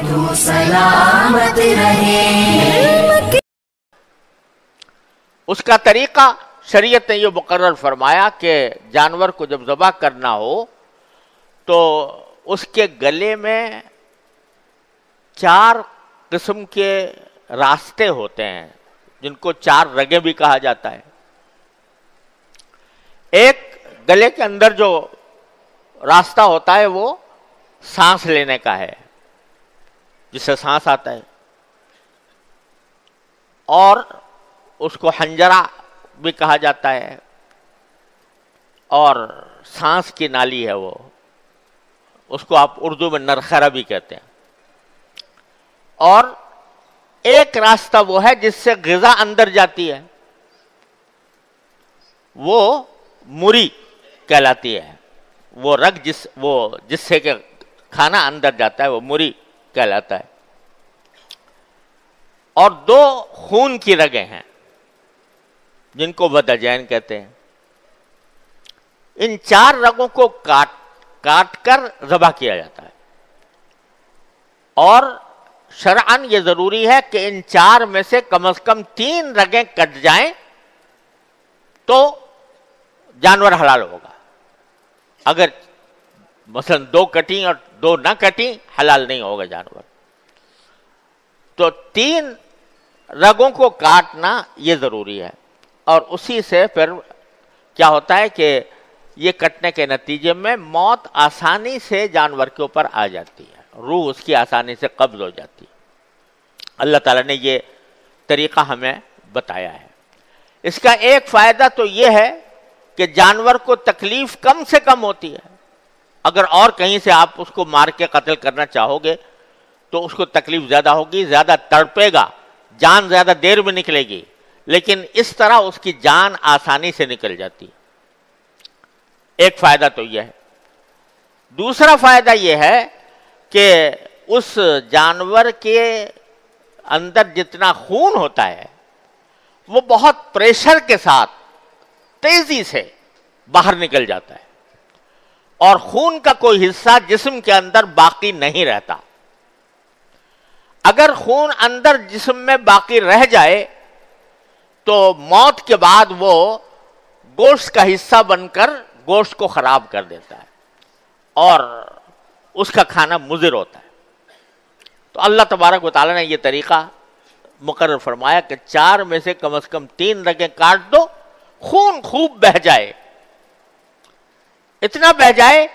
تو سلامت رہے۔ اس کا طریقہ شریعت نے یہ مقرر فرمایا کہ جانور کو جب ذبح کرنا ہو تو اس کے گلے میں 4 قسم کے راستے ہوتے ہیں جن کو 4 رگیں بھی کہا جاتا ہے۔ ایک گلے کے اندر جو راستہ ہوتا ہے وہ سانس لینے کا ہے، جس سے سانس آتا ہے، اور اس کو حنجرہ بھی کہا جاتا ہے، اور سانس کی نالی ہے وہ، اس کو آپ اردو میں نرخرہ بھی کہتے ہیں۔ اور ایک راستہ وہ ہے جس سے غذا اندر جاتی ہے، وہ مری کہلاتی ہے، وہ رگ جس سے کہ کھانا اندر جاتا ہے وہ مری کہلاتا ہے۔ اور 2 خون کی رگیں ہیں جن کو ودجین کہتے ہیں۔ ان 4 رگوں کو کاٹ کر ذبح کیا جاتا ہے، اور شرعاً یہ ضروری ہے کہ ان 4 میں سے کم از کم 3 رگیں کٹ جائیں تو جانور حلال ہوگا۔ اگر مثلا 2 کٹیں اور 2 نہ کٹیں حلال نہیں ہوگا جانور۔ تو 3 رگوں کو کاٹنا یہ ضروری ہے، اور اسی سے پھر کیا ہوتا ہے کہ یہ کٹنے کے نتیجے میں موت آسانی سے جانور کے اوپر آ جاتی ہے، روح اس کی آسانی سے قبض ہو جاتی ہے۔ اللہ تعالیٰ نے یہ طریقہ ہمیں بتایا ہے۔ اس کا ایک فائدہ تو یہ ہے کہ جانور کو تکلیف کم سے کم ہوتی ہے۔ اگر اور کہیں سے آپ اس کو مار کے قتل کرنا چاہو گے تو اس کو تکلیف زیادہ ہوگی، زیادہ تڑپے گا، جان زیادہ دیر میں نکلے گی، لیکن اس طرح اس کی جان آسانی سے نکل جاتی ہے۔ ایک فائدہ تو یہ ہے۔ دوسرا فائدہ یہ ہے کہ اس جانور کے اندر جتنا خون ہوتا ہے وہ بہت پریشر کے ساتھ تیزی سے باہر نکل جاتا ہے، اور خون کا کوئی حصہ جسم کے اندر باقی نہیں رہتا۔ اگر خون اندر جسم میں باقی رہ جائے تو موت کے بعد وہ گوشت کا حصہ بن کر گوشت کو خراب کر دیتا ہے، اور اس کا کھانا مضر ہوتا ہے۔ تو اللہ تبارک و تعالیٰ نے یہ طریقہ مقرر فرمایا کہ 4 میں سے کم از کم 3 رگیں کاٹ دو، خون خوب بہہ جائے، اتنا بہہ جائے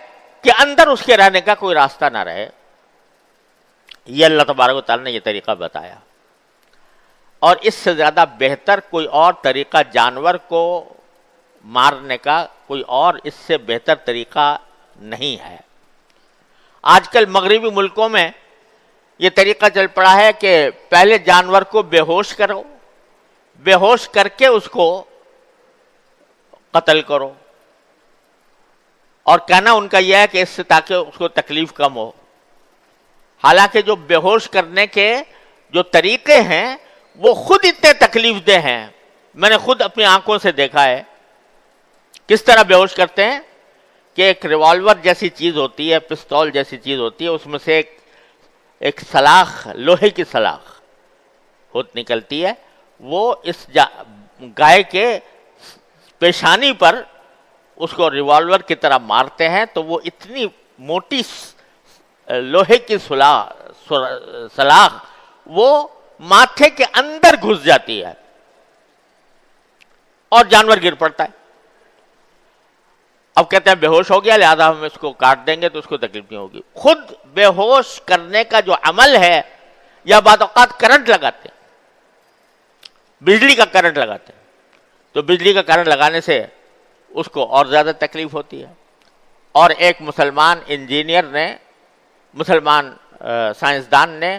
کہ اندر اس کے رہنے کا کوئی راستہ نہ رہے۔ یہ اللہ تبارک و تعالیٰ نے یہ طریقہ بتایا، اور اس سے زیادہ بہتر کوئی اور طریقہ جانور کو مارنے کا کوئی اور اس سے بہتر طریقہ نہیں ہے۔ آج کل مغربی ملکوں میں یہ طریقہ چل پڑا ہے کہ پہلے جانور کو بے ہوش کرو، بے ہوش کر کے اس کو قتل کرو، اور کہنا ان کا یہ ہے کہ اس سے تاکہ اس کو تکلیف کم ہو۔ حالانکہ جو بے ہوش کرنے کے جو طریقے ہیں وہ خود اتنے تکلیف دہ ہیں، میں نے خود اپنی آنکھوں سے دیکھا ہے۔ کس طرح بے ہوش کرتے ہیں کہ ایک ریوالور جیسی چیز ہوتی ہے، پستول جیسی چیز ہوتی ہے، اس میں سے ایک سلاخ، لوہے کی سلاخ نکلتی ہے، وہ اس گائے کے پیشانی پر اس کو ریوالور کی طرح مارتے ہیں تو وہ اتنی موٹی لوہے کی سلاخ وہ ماتھے کے اندر گھس جاتی ہے اور جانور گر پڑتا ہے۔ اب کہتے ہیں بے ہوش ہو گیا لہذا ہم اس کو کاٹ دیں گے تو اس کو تکلیف نہیں ہوگی۔ خود بے ہوش کرنے کا جو عمل ہے، یا بعض اوقات کرنٹ لگاتے ہیں، بجلی کا کرنٹ لگاتے ہیں، تو بجلی کا کرنٹ لگانے سے اس کو اور زیادہ تکلیف ہوتی ہے۔ اور ایک مسلمان انجینئر نے، مسلمان سائنسدان نے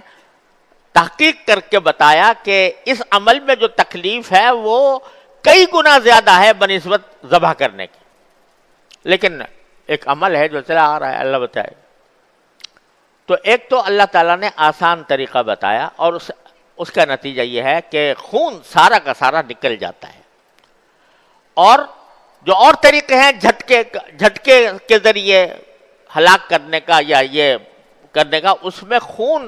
تحقیق کر کے بتایا کہ اس عمل میں جو تکلیف ہے وہ کئی گنا زیادہ ہے بنسبت ذبح کرنے کی، لیکن ایک عمل ہے جو چلا آ رہا ہے، اللہ بتائے۔ تو ایک تو اللہ تعالیٰ نے آسان طریقہ بتایا، اور اس کا نتیجہ یہ ہے کہ خون سارا کا سارا نکل جاتا ہے۔ اور جو اور طریقے ہیں جھٹکے کے ذریعے ہلاک کرنے کا یا یہ کرنے کا، اس میں خون